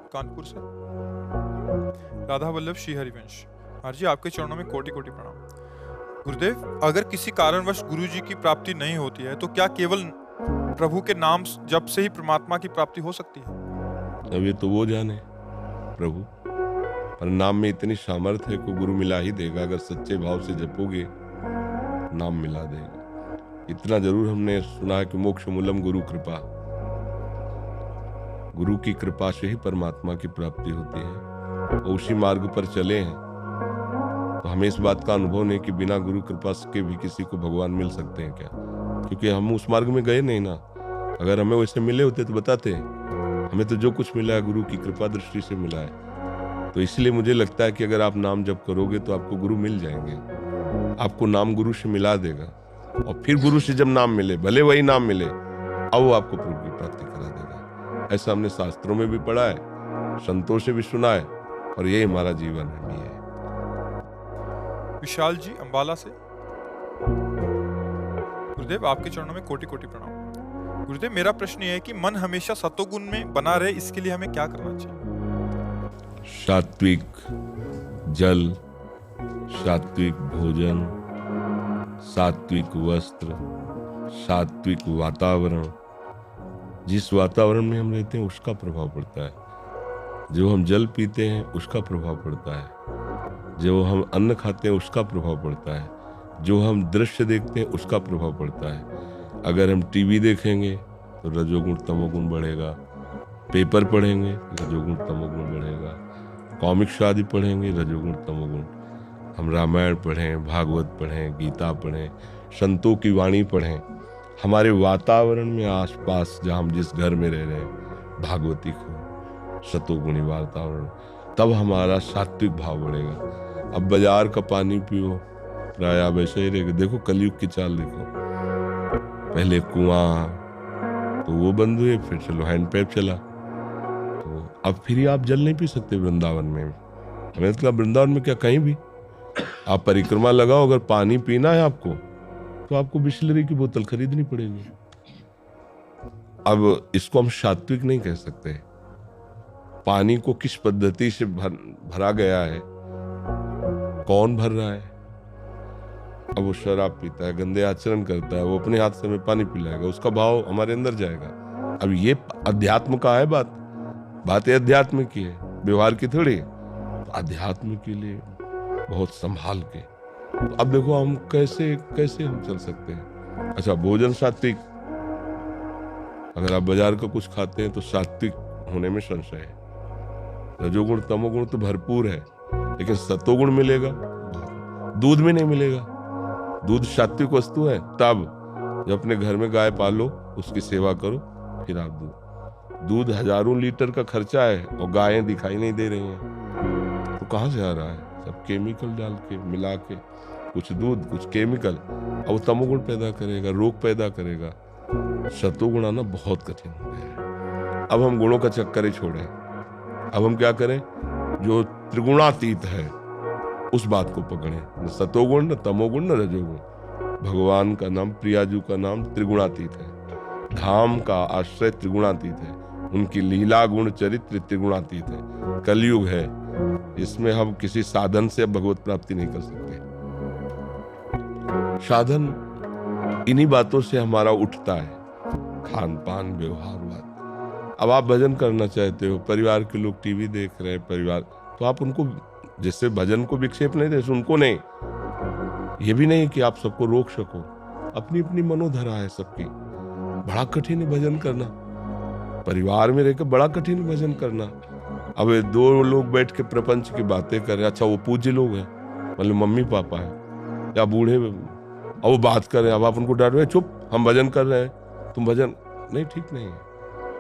कानपुर से। राधा वल्लभ श्री हरिवंश। जी आपके चरणों में कोटि कोटि प्रणाम। गुरुदेव, अगर किसी कारणवश गुरु जी की प्राप्ति नहीं होती है तो क्या केवल प्रभु के नाम जप से ही परमात्मा की प्राप्ति हो सकती है? अब ये तो वो जाने प्रभु, पर नाम में इतनी सामर्थ्य है को गुरु मिला ही देगा। अगर सच्चे भाव से जपोगे नाम मिला देगा। इतना जरूर हमने सुना है कि मोक्ष मूलम गुरु कृपा, गुरु की कृपा से ही परमात्मा की प्राप्ति होती है। और उसी मार्ग पर चले हैं तो हमें इस बात का अनुभव नहीं कि बिना गुरु कृपा के भी किसी को भगवान मिल सकते हैं क्या, क्योंकि हम उस मार्ग में गए नहीं ना। अगर हमें वैसे मिले होते तो बताते। हमें तो जो कुछ मिला है गुरु की कृपा दृष्टि से मिला है। तो इसलिए मुझे लगता है कि अगर आप नाम जप करोगे तो आपको गुरु मिल जाएंगे, आपको नाम गुरु से मिला देगा। और फिर गुरु से जब नाम मिले, भले वही नाम मिले, अब वो आपको प्रभु की प्राप्ति करा देगा। ऐसा हमने शास्त्रों में भी पढ़ा है, संतों से भी सुना है, और यही हमारा जीवन भी है। विशाल जी अंबाला से। गुरुदेव, आपके चरणों में कोटि कोटि प्रणाम। गुरुदेव, मेरा प्रश्न ये है कि मन हमेशा सतोगुण में बना रहे, इसके लिए हमें क्या करना चाहिए? सात्विक जल, सात्विक भोजन, सात्विक वस्त्र, सात्विक वातावरण। जिस वातावरण में हम रहते हैं उसका प्रभाव पड़ता है। जो हम जल पीते हैं उसका प्रभाव पड़ता है। जो हम अन्न खाते हैं उसका प्रभाव पड़ता है। जो हम दृश्य देखते हैं उसका प्रभाव पड़ता है। अगर हम टीवी देखेंगे तो रजोगुण तमोगुण बढ़ेगा। पेपर पढ़ेंगे रजोगुण तमोगुण बढ़ेगा। कॉमिक्स आदि पढ़ेंगे रजोगुण तमोगुण। हम रामायण पढ़ें, भागवत पढ़ें, गीता पढ़ें, संतों की वाणी पढ़ें, हमारे वातावरण में आसपास जहाँ हम जिस घर में रह रहे हैं भागवतिक हो, सतोगुणी वातावरण, तब हमारा सात्विक भाव बढ़ेगा। अब बाजार का पानी पियो, प्राय अब ऐसा ही रहेगा। देखो कलयुग की चाल देखो, पहले कुआं तो वो बंद हुए, फिर चलो हैंडपैप चला, तो अब फिर आप जल नहीं पी सकते वृंदावन में। हमें तो वृंदावन में क्या, कहीं भी आप परिक्रमा लगाओ, अगर पानी पीना है आपको तो आपको बिस्लरी की बोतल खरीदनी पड़ेगी। अब इसको हम सात्विक नहीं कह सकते। पानी को किस पद्धति से भरा गया है, कौन भर रहा है। अब वो शराब पीता है, गंदे आचरण करता है, वो अपने हाथ से हमें पानी पिलाएगा, उसका भाव हमारे अंदर जाएगा। अब ये अध्यात्म का है बात ये अध्यात्म की है, व्यवहार की थोड़ी। तो अध्यात्म के लिए बहुत संभाल के। तो अब देखो हम कैसे हम चल सकते हैं। अच्छा, भोजन सात्विक, अगर आप बाजार का कुछ खाते हैं तो सात्विक होने में संशय है। रजोगुण तमोगुण तो भरपूर है, लेकिन सतोगुण मिलेगा, दूध में नहीं मिलेगा। दूध सात्विक वस्तु है तब जब अपने घर में गाय पालो, उसकी सेवा करो, फिर आप दूध हजारों लीटर का खर्चा है और गायें दिखाई नहीं दे रही हैं, तो कहाँ से आ रहा है? सब केमिकल डाल के मिला के, कुछ दूध कुछ केमिकल, और वो तमोगुण पैदा करेगा, रोग पैदा करेगा। सतोगुण आना बहुत कठिन हो गया है। अब हम गुणों का चक्कर ही छोड़ें। अब हम क्या करें? जो त्रिगुणातीत है उस बात को पकड़ें, न सतोगुण न तमोगुण न रजोगुण। भगवान का नाम, प्रियाजू का नाम त्रिगुणातीत है। धाम का आश्रय त्रिगुणातीत है। उनकी लीला गुण चरित्र त्रिगुणातीत है। कलयुग है, इसमें हम किसी साधन से भगवत प्राप्ति नहीं कर सकते। साधन इन्हीं बातों से हमारा उठता है, खान पान व्यवहार बात। अब आप भजन करना चाहते हो, परिवार के लोग टीवी देख रहे हैं, परिवार, तो आप उनको जैसे भजन को विक्षेप नहीं दे, उनको नहीं, ये भी नहीं कि आप सबको रोक सको। अपनी अपनी मनोधरा है सबकी। बड़ा कठिन है भजन करना, परिवार में रहकर बड़ा कठिन है भजन करना। अब दो लोग बैठ के प्रपंच की बातें कर रहे हैं, अच्छा वो पूज्य लोग हैं, मतलब मम्मी पापा है या बूढ़े, और वो बात कर रहे हैं, अब आप उनको डांट रहे हैं, चुप हम भजन कर रहे हैं, तुम भजन नहीं, ठीक नहीं है।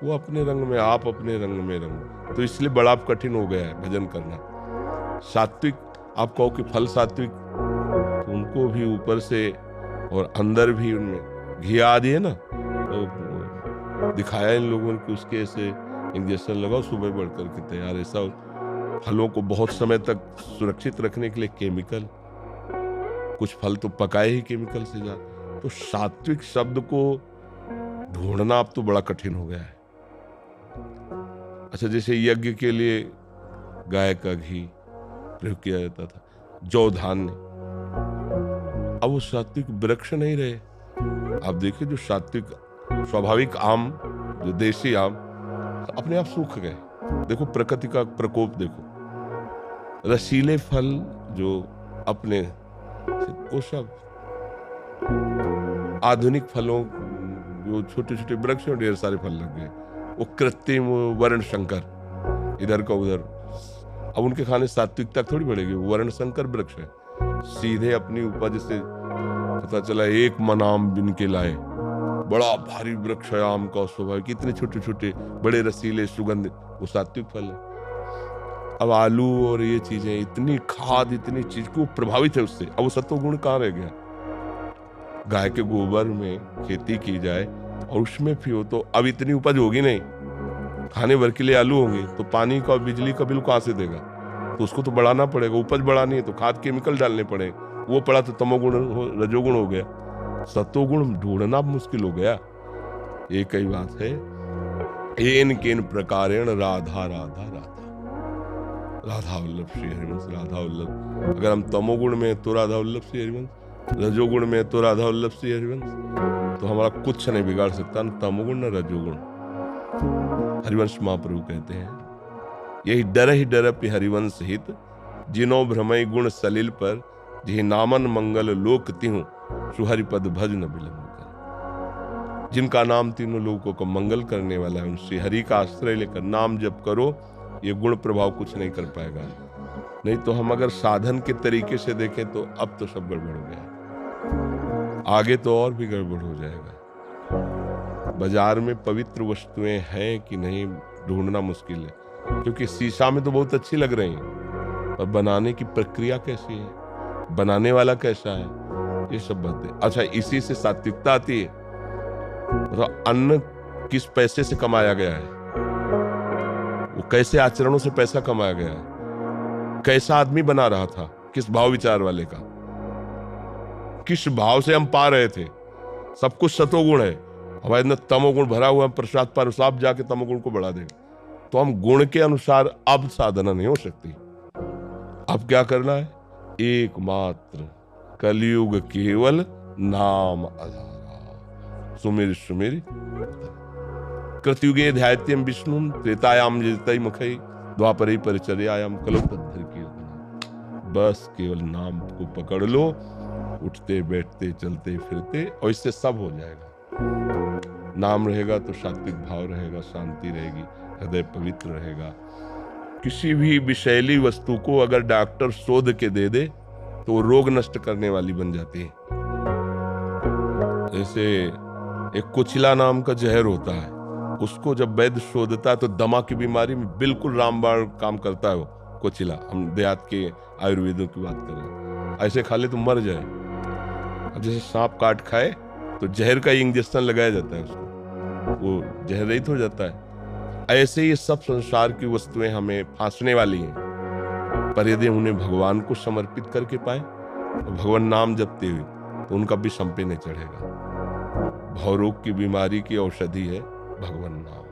वो अपने रंग में, आप अपने रंग में रंग, तो इसलिए बड़ा कठिन हो गया है भजन करना। सात्विक, आप कहो कि फल सात्विक, तो उनको भी ऊपर से और अंदर भी उनमें घी आदि है ना, तो दिखाया इन लोगों ने कि उसके ऐसे इंजेक्शन लगाओ, सुबह बढ़ करके तैयार। ऐसा फलों को बहुत समय तक सुरक्षित रखने के लिए केमिकल, कुछ फल तो पकाए ही केमिकल से जा। तो सात्विक शब्द को ढूंढना अब तो बड़ा कठिन हो गया है। अच्छा, जैसे यज्ञ के लिए गाय का घी प्रयोग किया जाता था, जौ धान्य, अब वो सात्विक वृक्ष नहीं रहे। आप देखिए जो सात्विक स्वाभाविक आम, जो देसी आम, अपने आप सूख गए। देखो प्रकृति का प्रकोप देखो। रसीले फल जो अपने, वो सब आधुनिक फलों, जो छोटे छोटे वृक्ष में ढेर सारे फल लग गए, वो कृत्रिम वर्ण संकर, इधर का उधर। अब उनके खाने सात्विकता थोड़ी बढ़ेगी, वो वर्ण संकर वृक्ष है। सीधे अपनी उपज से पता चला 1 मन आम बिन के लाए, बड़ा भारी वृक्ष है आम का, स्वाभाविक इतने छोटे छोटे बड़े रसीले सुगंध, वो सात्विक फल है। अब आलू और ये चीजें, इतनी खाद, इतनी चीज को प्रभावित है उससे, अब वो सत्वगुण कहाँ रह गया। गाय के गोबर में खेती की जाए और उसमें पियो तो अब इतनी उपज होगी नहीं, खाने भर के लिए आलू होंगे, तो पानी का बिजली का बिल कहाँ से देगा, तो उसको तो बढ़ाना पड़ेगा। उपज बढ़ानी है तो खाद केमिकल डालने पड़े, वो पड़ा तो तमोगुण रजोगुण हो गया, सत्वगुण ढूंढना मुश्किल हो गया। एक ही बात है, एन केन प्रकारेण राधा राधा राधा, राधा वल्लभ श्री हरिवंश, राधा वल्लभ। अगर हम तमोगुण में तो राधा वल्लभ श्री हरिवंश, रजोगुण में तो राधा वल्लभ श्री हरिवंश, तो हमारा कुछ नहीं बिगाड़ सकता, न तमोगुण न रजोगुण। हरिवंश महाप्रभु कहते हैं, यही डर ही डरपि हरिवंश हित, जिनो भ्रमय गुण सलिल पर, जिहि नामन मंगल लोक तिहु, सुहरिपद भज न विलंब कर। जिनका नाम तीनों लोगों को मंगल करने वाला है, उनसे हरि का आश्रय लेकर नाम जप करो, ये गुण प्रभाव कुछ नहीं कर पाएगा। नहीं तो हम अगर साधन के तरीके से देखें तो अब तो सब गड़बड़ हो गया, आगे तो और भी गड़बड़ हो जाएगा। बाजार में पवित्र वस्तुएं हैं कि नहीं ढूंढना मुश्किल है, क्योंकि शीशा में तो बहुत अच्छी लग रही हैं, और बनाने की प्रक्रिया कैसी है, बनाने वाला कैसा है, ये सब बातें। अच्छा, इसी से सात्विकता आती है। तो अन्न किस पैसे से कमाया गया है, वो कैसे आचरणों से पैसा कमाया गया है, कैसा आदमी बना रहा था, किस भाव विचार वाले का, किस भाव से हम पा रहे थे। सब कुछ सतोगुण है, हमारे अंदर तमोगुण भरा हुआ, प्रसाद पर साफ जाके तमोगुण को बढ़ा देगा। तो हम गुण के अनुसार अब साधना नहीं हो सकती। अब क्या करना है, एकमात्र कलयुग केवल नाम आधारा, सुमिर सुमिर कृतयुगे ध्यायत्यम विष्णु, त्रेतायाम जयतै मुखै, द्वापरे परिचर्यायाम कलौ तद्धर कीर्तन। बस केवल नाम को पकड़ लो, उठते बैठते चलते फिरते, और इससे सब हो जाएगा। नाम रहेगा तो सात्विक भाव रहेगा, शांति रहेगी, हृदय पवित्र रहेगा। किसी भी विषैली वस्तु को अगर डॉक्टर शोध के दे दे तो वो रोग नष्ट करने वाली बन जाती है। जैसे एक कुचिला नाम का जहर होता है, उसको जब वैद्य शोधता है तो दमा की बीमारी में बिल्कुल रामबाण काम करता है वो कुचिला। हम देहात के आयुर्वेदों की बात करें, ऐसे खा ले तो मर जाए। अब जैसे सांप काट खाए तो जहर का इंजेक्शन लगाया जाता है उसको, वो जहर रहित हो जाता है। ऐसे ये सब संसार की वस्तुएं हमें फांसने वाली हैं, पर यदि उन्हें भगवान को समर्पित करके पाए, भगवान नाम जपते हुए, तो उनका भी संपे नहीं चढ़ेगा। भवरोग की बीमारी की औषधि है भगवान नाम,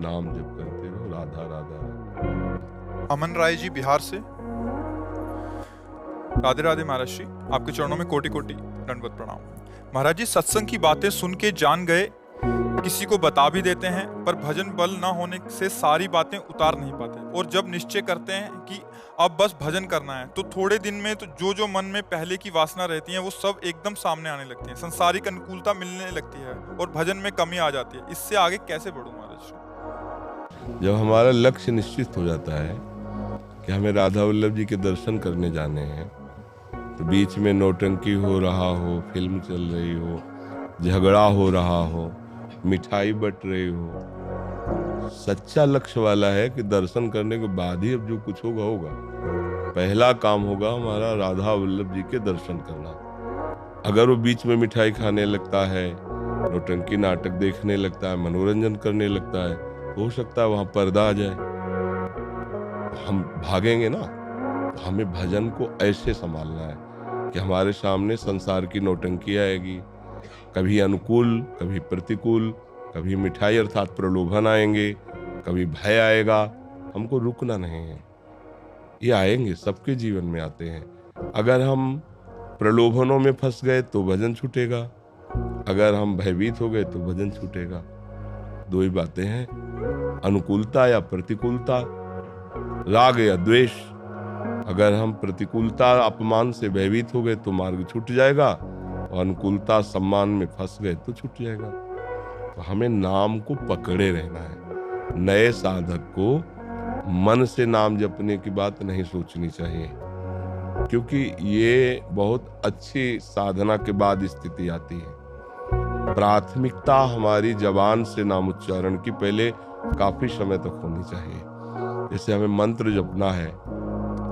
नाम जप करते रहो, राधा राधा। अमन राय जी बिहार से, राधे राधे महाराज जी, आपके चरणों में कोटि कोटि दंडवत प्रणाम। महाराज जी, सत्संग की बातें सुन के जान गए, किसी को बता भी देते हैं, पर भजन बल ना होने से सारी बातें उतार नहीं पाते, और जब निश्चय करते हैं कि अब बस भजन करना है, तो थोड़े दिन में तो जो मन में पहले की वासना रहती है वो सब एकदम सामने आने लगती है, संसारिक अनुकूलता मिलने लगती है और भजन में कमी आ जाती है। इससे आगे कैसे बढ़ूं महाराज? जब हमारा लक्ष्य निश्चित हो जाता है कि हमें राधा वल्लभ जी के दर्शन करने जाने हैं, तो बीच में नौटंकी हो रहा हो, फिल्म चल रही हो, झगड़ा हो रहा हो, मिठाई बट रही हो, सच्चा लक्ष्य वाला है कि दर्शन करने के बाद ही अब जो कुछ होगा होगा। पहला काम होगा हमारा राधा वल्लभ जी के दर्शन करना। अगर वो बीच में मिठाई खाने लगता है, नौटंकी नाटक देखने लगता है, मनोरंजन करने लगता है, हो सकता है वहां पर्दा आ जाए, हम भागेंगे ना। हमें भजन को ऐसे संभालना है कि हमारे सामने संसार की नौटंकी आएगी, कभी अनुकूल, कभी प्रतिकूल, कभी मिठाई अर्थात प्रलोभन आएंगे, कभी भय आएगा, हमको रुकना नहीं है। ये आएंगे, सबके जीवन में आते हैं। अगर हम प्रलोभनों में फंस गए तो भजन छूटेगा, अगर हम भयभीत हो गए तो भजन छूटेगा। दो ही बातें हैं, अनुकूलता या प्रतिकूलता, राग या द्वेष। अगर हम प्रतिकूलता अपमान से भयभीत हो गए तो मार्ग छूट जाएगा, और अनुकूलता सम्मान में फंस गए तो छूट जाएगा। तो हमें नाम को पकड़े रहना है। नए साधक को मन से नाम जपने की बात नहीं सोचनी चाहिए, क्योंकि ये बहुत अच्छी साधना के बाद स्थिति आती है। प्राथमिकता हमारी जबान से नाम उच्चारण की पहले काफी समय तक होनी चाहिए। जैसे हमें मंत्र जपना है,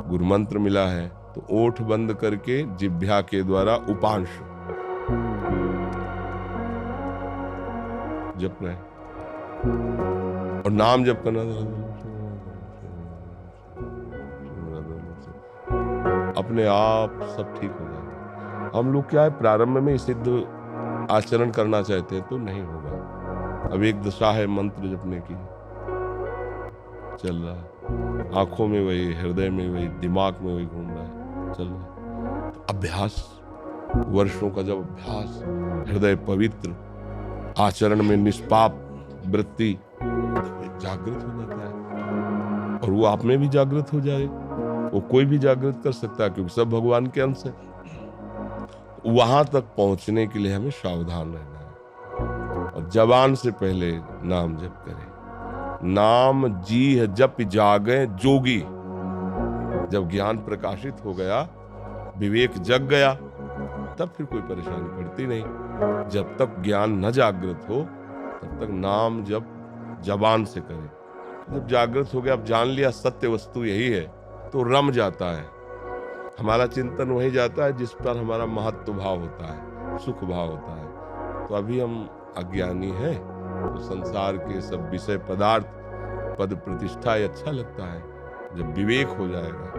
गुरु मंत्र मिला है, तो ओठ बंद करके जिह्वा के द्वारा उपांश जपना है, और नाम जप करना अपने आप सब ठीक हो जाएगा। हम लोग क्या है, प्रारंभ में सिद्ध आचरण करना चाहते हैं तो नहीं होगा। अब एक दशा है मंत्र जपने की, चल रहा है, आंखों में वही, हृदय में वही, दिमाग में वही घूम रहा है, चल रहा है। तो अभ्यास, वर्षों का जब अभ्यास, हृदय पवित्र, आचरण में निष्पाप वृत्ति, जागृत हो जाता है। और वो आप में भी जागृत हो जाए, वो कोई भी जागृत कर सकता है, क्योंकि सब भगवान के अंश है। वहां तक पहुंचने के लिए हमें सावधान रहना है, और जबान से पहले नाम जप करें। नाम जी जप जागे जोगी। जब ज्ञान प्रकाशित हो गया, विवेक जग गया, तब फिर कोई परेशानी पड़ती नहीं। जब तक ज्ञान न जागृत हो तब तक नाम जप जबान से करें। जब जागृत हो गया, अब जान लिया सत्य वस्तु यही है, तो रम जाता है। हमारा चिंतन वही जाता है जिस पर हमारा महत्व भाव होता है, सुख भाव होता है। तो अभी हम अज्ञानी हैं, तो संसार के सब विषय पदार्थ, पद प्रतिष्ठा ये अच्छा लगता है। जब विवेक हो जाएगा,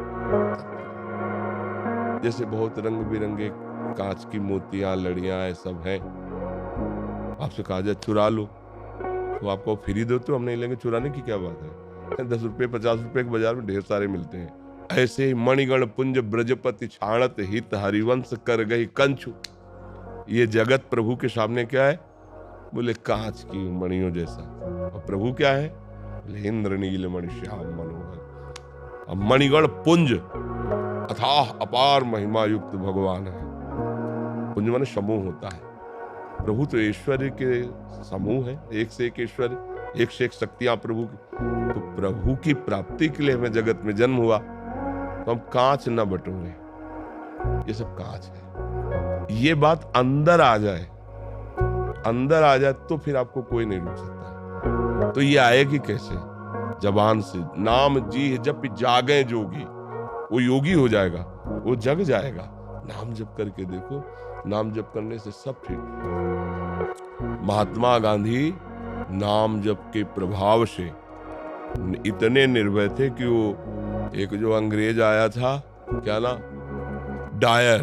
जैसे बहुत रंग बिरंगे कांच की मोतियां, लड़ियां, ये सब हैं, आपसे कहा जाए चुरा लो, तो आपको फ्री दो तो हम नहीं लेंगे। चुराने की क्या बात है? 10 रुपए 50 रुपए के बाजार में ढेर सारे मिलते हैं। ऐसे ही मणिगण पुंज ब्रजपति छाणत हित हरिवंश कर गई कंचु। ये जगत प्रभु के सामने क्या है? बोले कांच की मणियों जैसा। और प्रभु क्या है? बोले इंद्र नील मणि श्याम मनोहर। अब मणिगण पुंज अथाह अपार महिमा युक्त भगवान है। पुंज माने समूह होता है। प्रभु तो ऐश्वर्य के समूह है, एक से एक ऐश्वर्य, एक से एक शक्तियां प्रभु की। तो प्रभु की प्राप्ति के लिए हमें जगत में जन्म हुआ, तो हम कांच न बटोरे। ये सब कांच है। ये बात अंदर आ जाए, अंदर आ जाए तो फिर आपको कोई नहीं रोक सकता। तो ये आएगी कैसे? जबान से। नाम जी जप जागे जोगी। वो योगी हो जाएगा, वो जग जाएगा। नाम जप करके देखो, नाम जप करने से सब ठीक। महात्मा गांधी नाम जप के प्रभाव से इतने निर्भय थे कि वो एक जो अंग्रेज आया था, क्या ना, डायर,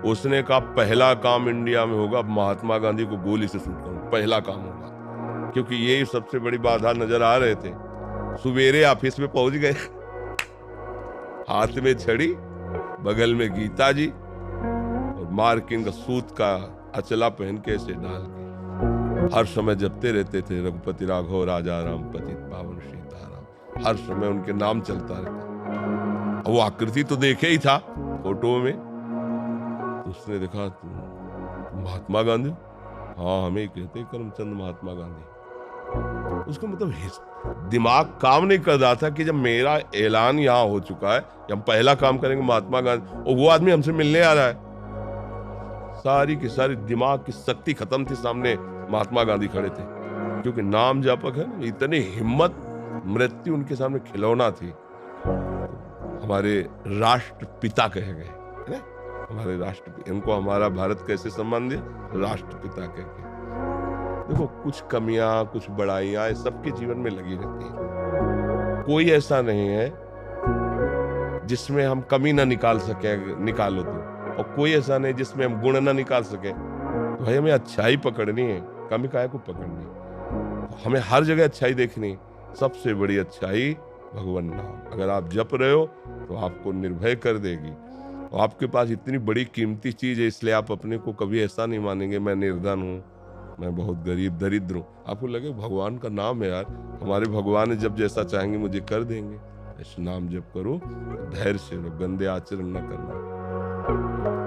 उसने कहा पहला काम इंडिया में होगा महात्मा गांधी को गोली से शूट करूं, पहला काम होगा। क्योंकि यही सबसे बड़ी बाधा नजर आ रहे थे। सवेरे ऑफिस में पहुंच गए, हाथ में छड़ी, बगल में गीता जी, और मार्किन का सूत का अचला पहन के ऐसे डाल के हर समय जपते रहते थे, रघुपति राघव राजा राम पतित पावन सीताराम। हर समय उनके नाम चलता रहता। वो आकृति तो देखे ही था फोटो में, तो उसने देखा महात्मा गांधी, हाँ हमें कहते करमचंद महात्मा गांधी। उसका मतलब दिमाग काम नहीं कर रहा था कि जब मेरा ऐलान यहाँ हो चुका है, हम पहला काम करेंगे महात्मा गांधी, और वो आदमी हमसे मिलने आ रहा है। सारी की सारी दिमाग की शक्ति खत्म थी, सामने महात्मा गांधी खड़े थे। क्योंकि नाम जापक है ना, इतनी हिम्मत, मृत्यु उनके सामने खिलौना थी। हमारे राष्ट्रपिता कहे गए, है ना? हमारे राष्ट्रपिता, इनको हमारा भारत कैसे सम्मान दिया? राष्ट्रपिता कह के। देखो, कुछ कमियां, कुछ बड़ाइयां सबके जीवन में लगी रहती है। कोई ऐसा नहीं है जिसमें हम कमी ना निकाल सके, निकालो तो, और कोई ऐसा नहीं जिसमें हम गुण ना निकाल सके। तो भाई हमें अच्छाई पकड़नी है, कमी काहे को पकड़नी है? हमें हर जगह अच्छाई देखनी, सबसे बड़ी अच्छाई भगवान नाम। अगर आप जप रहे हो तो आपको निर्भय कर देगी। और आपके पास इतनी बड़ी कीमती चीज है, इसलिए आप अपने को कभी ऐसा नहीं मानेंगे मैं निर्धन हूँ, मैं बहुत गरीब दरिद्र हूँ। आपको लगे भगवान का नाम है यार, हमारे भगवान जब जैसा चाहेंगे मुझे कर देंगे। ऐसे नाम जप करो, धैर्य से रहो, गंदे आचरण न करना।